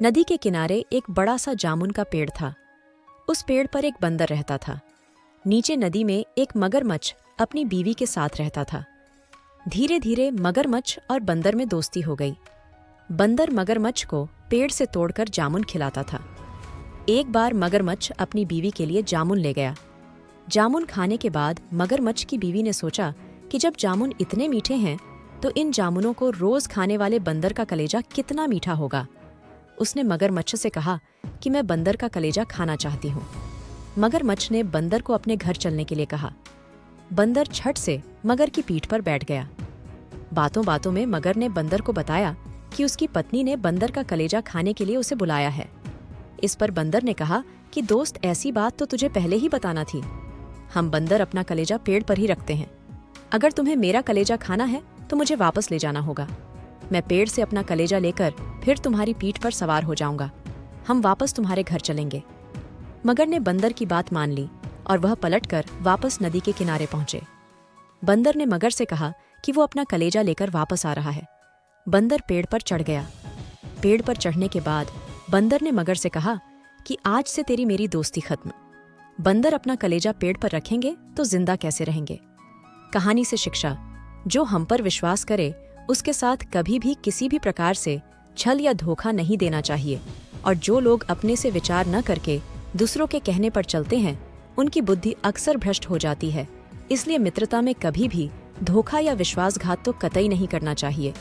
नदी के किनारे एक बड़ा सा जामुन का पेड़ था। उस पेड़ पर एक बंदर रहता था। नीचे नदी में एक मगरमच्छ अपनी बीवी के साथ रहता था। धीरे धीरे मगरमच्छ और बंदर में दोस्ती हो गई। बंदर मगरमच्छ को पेड़ से तोड़कर जामुन खिलाता था। एक बार मगरमच्छ अपनी बीवी के लिए जामुन ले गया। जामुन खाने के बाद मगरमच्छ की बीवी ने सोचा कि जब जामुन इतने मीठे हैं तो इन जामुनों को रोज खाने वाले बंदर का कलेजा कितना मीठा होगा। उसने मगरमच्छ से कहा कि मैं बंदर का कलेजा खाना चाहती हूँ। मगरमच्छ ने बंदर को अपने घर चलने के लिए कहा। बंदर झट से मगर की पीठ पर बैठ गया। बातों बातों में मगर ने बंदर को बताया कि उसकी पत्नी ने बंदर का कलेजा खाने के लिए उसे बुलाया है। इस पर बंदर ने कहा कि दोस्त, ऐसी बात तो तुझे पहले ही बताना थी। हम बंदर अपना कलेजा पेड़ पर ही रखते हैं। अगर तुम्हें मेरा कलेजा खाना है तो मुझे वापस ले जाना होगा। मैं पेड़ से अपना कलेजा लेकर फिर तुम्हारी पीठ पर सवार हो जाऊंगा। हम वापस तुम्हारे घर चलेंगे। मगर ने बंदर की बात मान ली और वह पलटकर वापस नदी के किनारे पहुंचे। बंदर ने मगर से कहा कि वो अपना कलेजा लेकर वापस आ रहा है। बंदर पेड़ पर चढ़ गया। पेड़ पर चढ़ने के बाद बंदर ने मगर से कहा कि आज से तेरी मेरी दोस्ती खत्म। बंदर अपना कलेजा पेड़ पर रखेंगे तो जिंदा कैसे रहेंगे। कहानी से शिक्षा, जो हम पर विश्वास करे उसके साथ कभी भी किसी भी प्रकार से छल या धोखा नहीं देना चाहिए। और जो लोग अपने से विचार न करके दूसरों के कहने पर चलते हैं उनकी बुद्धि अक्सर भ्रष्ट हो जाती है। इसलिए मित्रता में कभी भी धोखा या विश्वासघात तो कतई नहीं करना चाहिए।